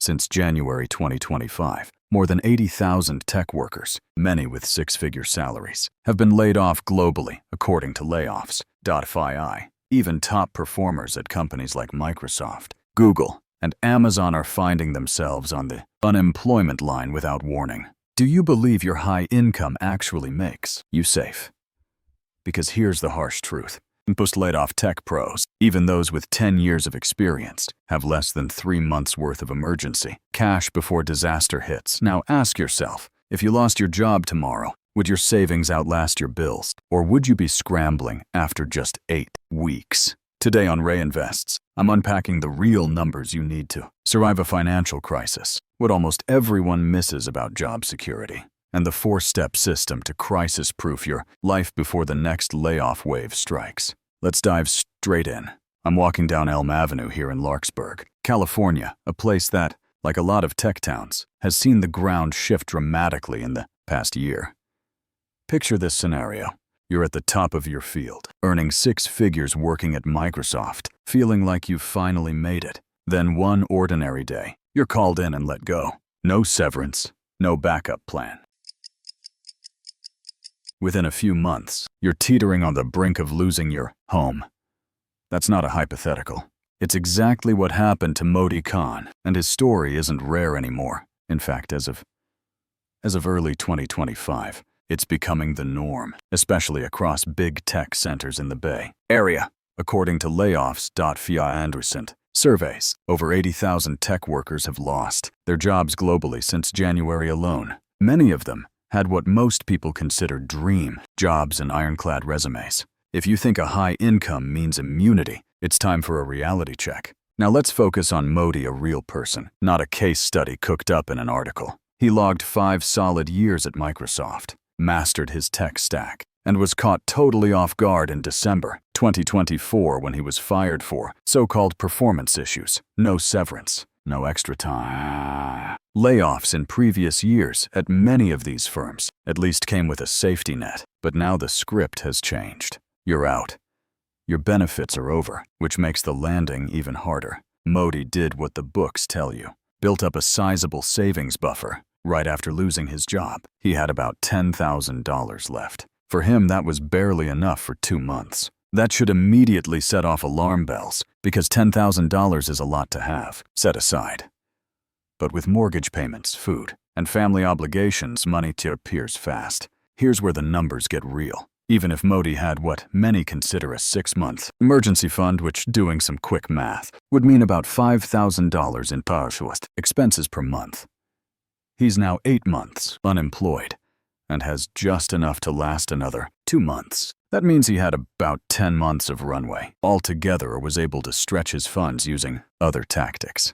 Since January 2025, more than 80,000 tech workers, many with six-figure salaries, have been laid off globally, according to layoffs.fi. Even top performers at companies like Microsoft, Google, and Amazon are finding themselves on the unemployment line without warning. Do you believe your high income actually makes you safe? Because here's the harsh truth. Most laid-off tech pros, even those with 10 years of experience, have less than 3 months' worth of emergency cash before disaster hits. Now ask yourself, if you lost your job tomorrow, would your savings outlast your bills? Or would you be scrambling after just 8 weeks? Today on Ray Invests, I'm unpacking the real numbers you need to survive a financial crisis, what almost everyone misses about job security, and the 4-step system to crisis-proof your life before the next layoff wave strikes. Let's dive straight in. I'm walking down Elm Avenue here in Larkspur, California, a place that, like a lot of tech towns, has seen the ground shift dramatically in the past year. Picture this scenario. You're at the top of your field, earning 6 figures working at Microsoft, feeling like you've finally made it. Then one ordinary day, you're called in and let go. No severance, no backup plan. Within a few months, you're teetering on the brink of losing your home. That's not a hypothetical. It's exactly what happened to Modi Khan, and his story isn't rare anymore. In fact, as of early 2025, it's becoming the norm, especially across big tech centers in the Bay Area. According to layoffs.fi and recent surveys, over 80,000 tech workers have lost their jobs globally since January alone. Many of them had what most people consider dream jobs and ironclad resumes. If you think a high income means immunity, it's time for a reality check. Now let's focus on Modi, a real person, not a case study cooked up in an article. He logged 5 solid years at Microsoft, mastered his tech stack, and was caught totally off guard in December 2024 when he was fired for so-called performance issues. No severance, no extra time. Layoffs in previous years at many of these firms at least came with a safety net, but now the script has changed. You're out. Your benefits are over, which makes the landing even harder. Modi did what the books tell you, built up a sizable savings buffer. Right after losing his job, he had about $10,000 left. For him, that was barely enough for 2 months. That should immediately set off alarm bells, because $10,000 is a lot to have set aside. But with mortgage payments, food, and family obligations, money disappears fast. Here's where the numbers get real. Even if Modi had what many consider a 6-month emergency fund, which, doing some quick math, would mean about $5,000 in partial expenses per month. He's now 8 months unemployed and has just enough to last another 2 months. That means he had about 10 months of runway altogether, or was able to stretch his funds using other tactics.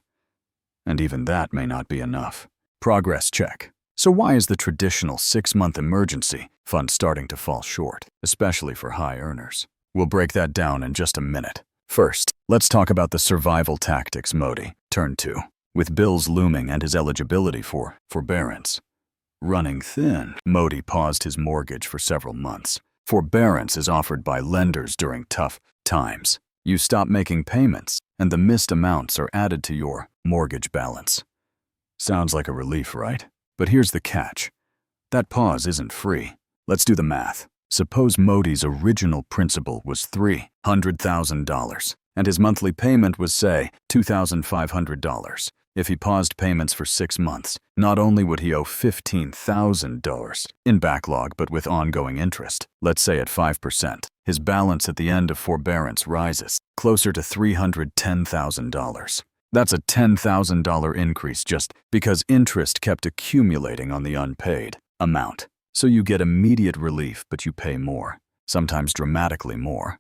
And even that may not be enough. Progress check. So why is the traditional 6-month emergency fund starting to fall short, especially for high earners? We'll break that down in just a minute. First, let's talk about the survival tactics Modi turned to, with bills looming and his eligibility for forbearance running thin. Modi paused his mortgage for several months. Forbearance is offered by lenders during tough times. You stop making payments, and the missed amounts are added to your mortgage balance. Sounds like a relief, right? But here's the catch. That pause isn't free. Let's do the math. Suppose Modi's original principal was $300,000, and his monthly payment was, say, $2,500. If he paused payments for 6 months, not only would he owe $15,000 in backlog, but with ongoing interest, let's say at 5%, his balance at the end of forbearance rises closer to $310,000. That's a $10,000 increase just because interest kept accumulating on the unpaid amount. So you get immediate relief, but you pay more, sometimes dramatically more.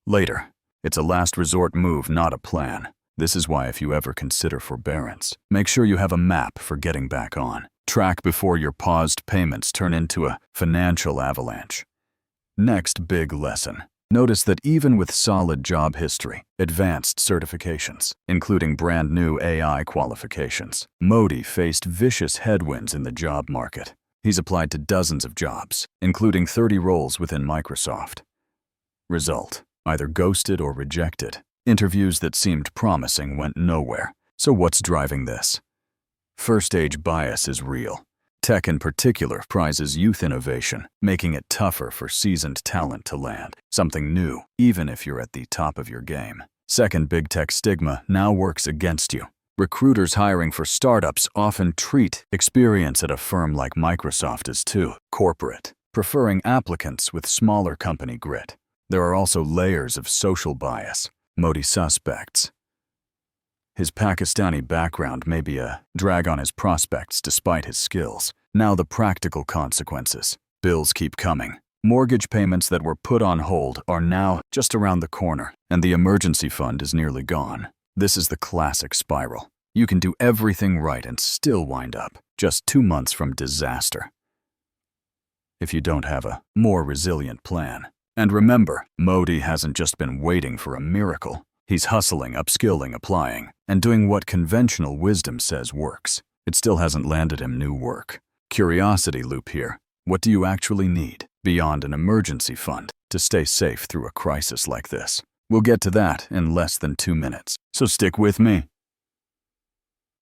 Later, it's a last resort move, not a plan. This is why, if you ever consider forbearance, make sure you have a map for getting back on track before your paused payments turn into a financial avalanche. Next big lesson. Notice that even with solid job history, advanced certifications, including brand new AI qualifications, Modi faced vicious headwinds in the job market. He's applied to dozens of jobs, including 30 roles within Microsoft. Result: either ghosted or rejected. Interviews that seemed promising went nowhere. So what's driving this? First-age bias is real. Tech in particular prizes youth innovation, making it tougher for seasoned talent to land something new, even if you're at the top of your game. Second, big tech stigma now works against you. Recruiters hiring for startups often treat experience at a firm like Microsoft as too corporate, preferring applicants with smaller company grit. There are also layers of social bias. Modi suspects. His Pakistani background may be a drag on his prospects despite his skills. Now the practical consequences. Bills keep coming. Mortgage payments that were put on hold are now just around the corner, and the emergency fund is nearly gone. This is the classic spiral. You can do everything right and still wind up just 2 months from disaster if you don't have a more resilient plan. And remember, Modi hasn't just been waiting for a miracle. He's hustling, upskilling, applying, and doing what conventional wisdom says works. It still hasn't landed him new work. Curiosity loop here. What do you actually need, beyond an emergency fund, to stay safe through a crisis like this? We'll get to that in less than 2 minutes, so stick with me.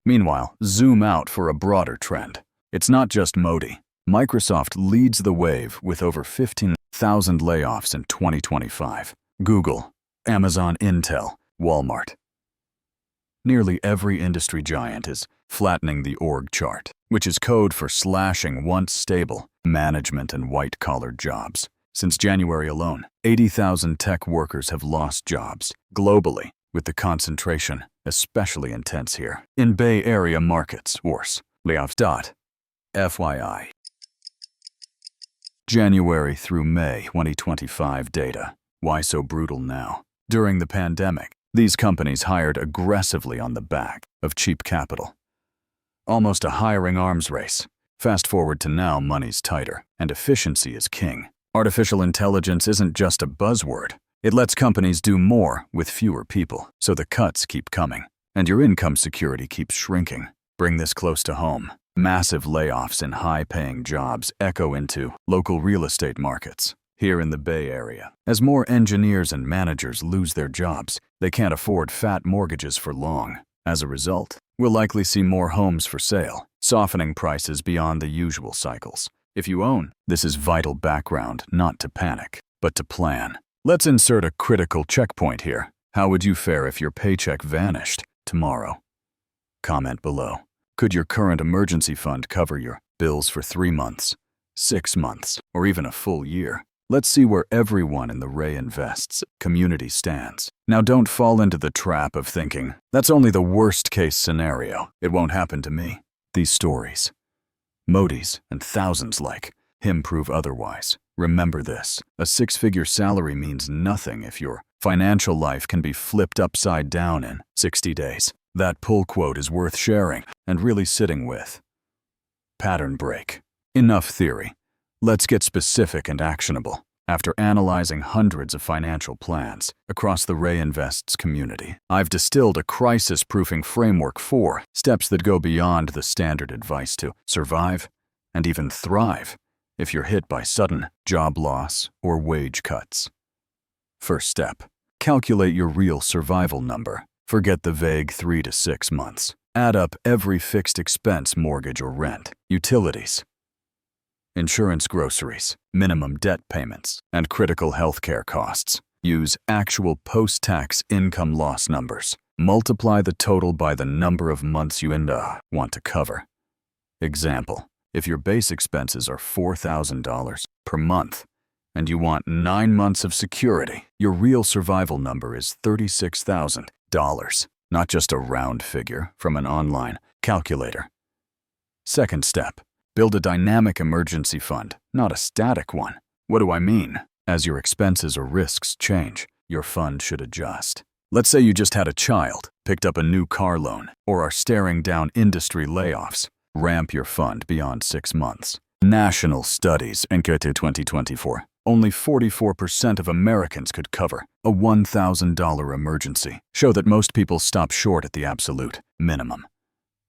Meanwhile, zoom out for a broader trend. It's not just Modi. Microsoft leads the wave with over 15,000 layoffs in 2025. Google, Amazon, Intel, Walmart. Nearly every industry giant is flattening the org chart, which is code for slashing once stable management and white-collar jobs. Since January alone, 80,000 tech workers have lost jobs globally, with the concentration especially intense here. In Bay Area markets, worse. Layoffs. FYI. January through May 2025 data. Why so brutal now? During the pandemic, these companies hired aggressively on the back of cheap capital. Almost a hiring arms race. Fast forward to now, money's tighter, and efficiency is king. Artificial intelligence isn't just a buzzword. It lets companies do more with fewer people, so the cuts keep coming, and your income security keeps shrinking. Bring this close to home. Massive layoffs in high-paying jobs echo into local real estate markets. Here in the Bay Area, as more engineers and managers lose their jobs, they can't afford fat mortgages for long. As a result, we'll likely see more homes for sale, softening prices beyond the usual cycles. If you own, this is vital background not to panic, but to plan. Let's insert a critical checkpoint here. How would you fare if your paycheck vanished tomorrow? Comment below. Could your current emergency fund cover your bills for 3 months, 6 months, or even a full year? Let's see where everyone in the Ray Invests community stands. Now don't fall into the trap of thinking, that's only the worst case scenario. It won't happen to me. These stories, Modi's and thousands like him prove otherwise. Remember this, a 6-figure salary means nothing if your financial life can be flipped upside down in 60 days. That pull quote is worth sharing and really sitting with. Pattern break. Enough theory. Let's get specific and actionable. After analyzing hundreds of financial plans across the Ray Invests community, I've distilled a crisis-proofing framework for steps that go beyond the standard advice to survive and even thrive if you're hit by sudden job loss or wage cuts. First step, calculate your real survival number. Forget the vague 3 to 6 months. Add up every fixed expense, mortgage or rent, utilities, insurance, groceries, minimum debt payments, and critical healthcare costs. Use actual post-tax income loss numbers. Multiply the total by the number of months you want to cover. Example, if your base expenses are $4,000 per month and you want 9 months of security, your real survival number is $36,000, not just a round figure from an online calculator. Second step, build a dynamic emergency fund, not a static one. What do I mean? As your expenses or risks change, your fund should adjust. Let's say you just had a child, picked up a new car loan, or are staring down industry layoffs. Ramp your fund beyond 6 months. National studies in 2024. Only 44% of Americans could cover a $1,000 emergency. Show that most people stop short at the absolute minimum.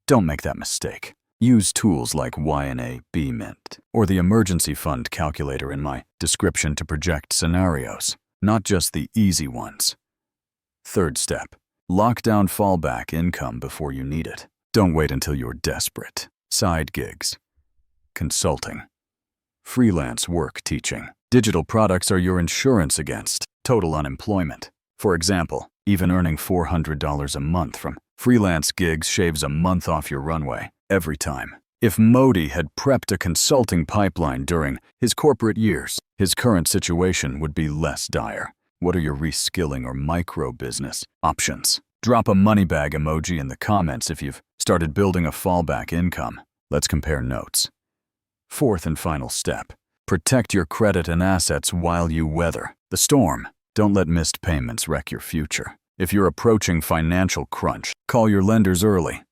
Don't make that mistake. Use tools like YNA Mint or the emergency fund calculator in my description to project scenarios, not just the easy ones. Third step, Lock down fallback income before you need it. Don't wait until you're desperate. Side gigs. Consulting. Freelance work teaching. Digital products are your insurance against total unemployment. For example, even earning $400 a month from freelance gigs shaves a month off your runway every time. If Modi had prepped a consulting pipeline during his corporate years, his current situation would be less dire. What are your reskilling or micro-business options? Drop a money bag emoji in the comments if you've started building a fallback income. Let's compare notes. Fourth and final step. Protect your credit and assets while you weather the storm. Don't let missed payments wreck your future. If you're approaching financial crunch, call your lenders early.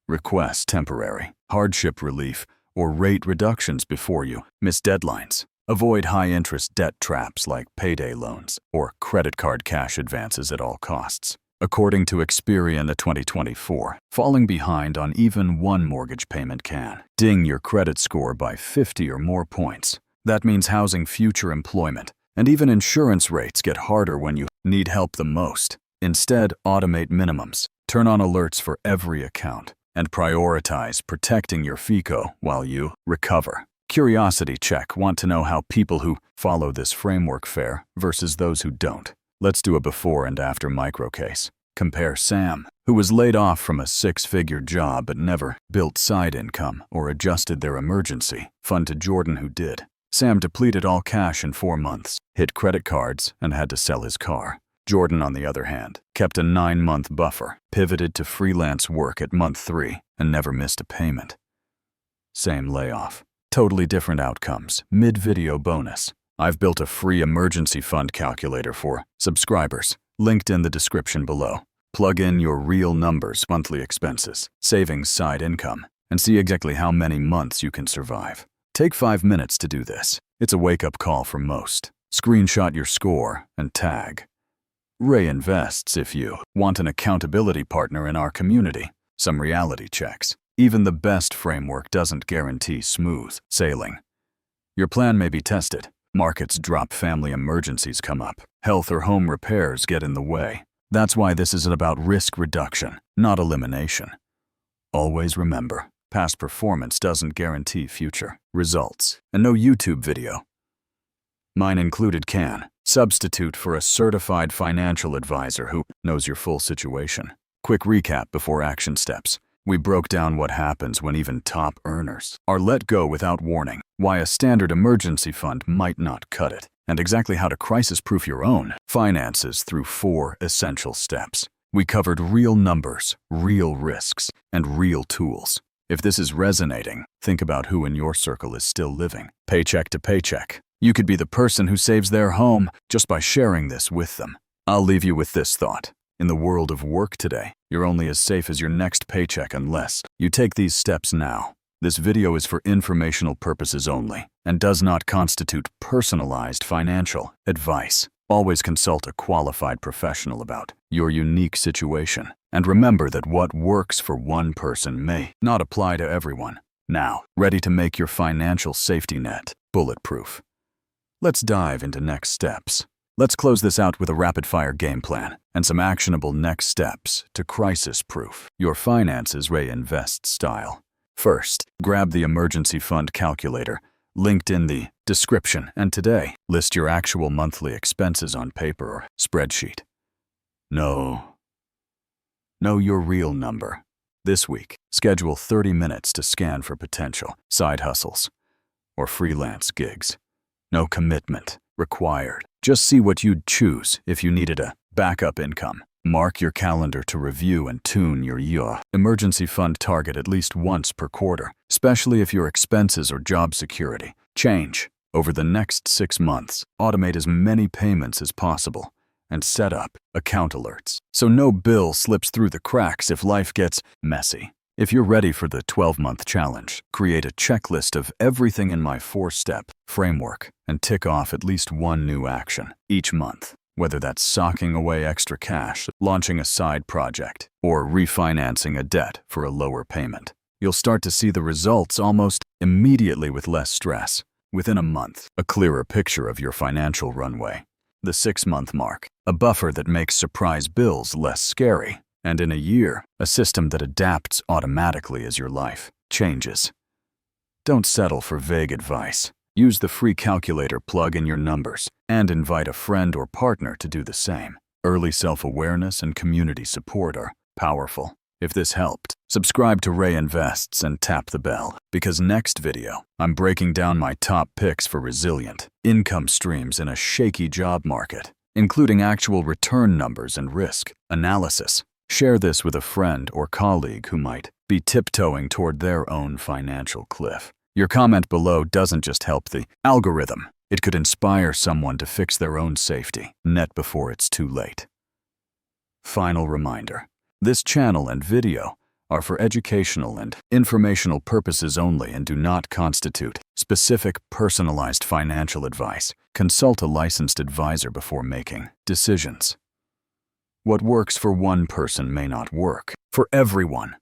Request temporary hardship relief or rate reductions before you miss deadlines. Avoid high-interest debt traps like payday loans or credit card cash advances at all costs. According to Experian 2024, falling behind on even one mortgage payment can ding your credit score by 50 or more points. That means housing future employment, and even insurance rates get harder when you need help the most. Instead, automate minimums, turn on alerts for every account, and prioritize protecting your FICO while you recover. Curiosity check. Want to know how people who follow this framework fare versus those who don't? Let's do a before and after micro case. Compare Sam, who was laid off from a six-figure job but never built side income or adjusted their emergency fund, to Jordan, who did. Sam depleted all cash in 4 months, hit credit cards, and had to sell his car. Jordan, on the other hand, kept a 9-month buffer, pivoted to freelance work at month 3, and never missed a payment. Same layoff. Totally different outcomes. Mid-video bonus. I've built a free emergency fund calculator for subscribers, linked in the description below. Plug in your real numbers, monthly expenses, savings, side income, and see exactly how many months you can survive. Take 5 minutes to do this. It's a wake-up call for most. Screenshot your score and tag Ray Invests if you want an accountability partner in our community. Some reality checks. Even the best framework doesn't guarantee smooth sailing. Your plan may be tested. Markets drop, family emergencies come up, health or home repairs get in the way. That's why this is about risk reduction, not elimination. Always remember, past performance doesn't guarantee future results. And no YouTube video. Mine included can substitute for a certified financial advisor who knows your full situation. Quick recap before action steps. We broke down what happens when even top earners are let go without warning, why a standard emergency fund might not cut it, and exactly how to crisis-proof your own finances through 4 essential steps. We covered real numbers, real risks, and real tools. If this is resonating, think about who in your circle is still living paycheck to paycheck. You could be the person who saves their home just by sharing this with them. I'll leave you with this thought. In the world of work today, you're only as safe as your next paycheck unless you take these steps now. This video is for informational purposes only and does not constitute personalized financial advice. Always consult a qualified professional about your unique situation. And remember that what works for one person may not apply to everyone. Now, ready to make your financial safety net bulletproof? Let's dive into next steps. Let's close this out with a rapid-fire game plan and some actionable next steps to crisis-proof your finances Ray Invest style. First, grab the emergency fund calculator linked in the description, and today, list your actual monthly expenses on paper or spreadsheet. Know your real number. This week, schedule 30 minutes to scan for potential side hustles or freelance gigs. No commitment required. Just see what you'd choose if you needed a backup income. Mark your calendar to review and tune your emergency fund target at least once per quarter, especially if your expenses or job security change. Over the next 6 months, automate as many payments as possible and set up account alerts so no bill slips through the cracks if life gets messy. If you're ready for the 12-month challenge, create a checklist of everything in my 4-step framework and tick off at least one new action each month, whether that's socking away extra cash, launching a side project, or refinancing a debt for a lower payment. You'll start to see the results almost immediately with less stress. Within a month, a clearer picture of your financial runway. the 6-month mark, a buffer that makes surprise bills less scary, and in a year, a system that adapts automatically as your life changes. Don't settle for vague advice. Use the free calculator, plug in your numbers, and invite a friend or partner to do the same. Early self-awareness and community support are powerful. If this helped, subscribe to Ray Invests and tap the bell, because next video, I'm breaking down my top picks for resilient income streams in a shaky job market, including actual return numbers and risk analysis. Share this with a friend or colleague who might be tiptoeing toward their own financial cliff. Your comment below doesn't just help the algorithm. It could inspire someone to fix their own safety net before it's too late. Final reminder. This channel and video are for educational and informational purposes only and do not constitute specific personalized financial advice. Consult a licensed advisor before making decisions. What works for one person may not work for everyone.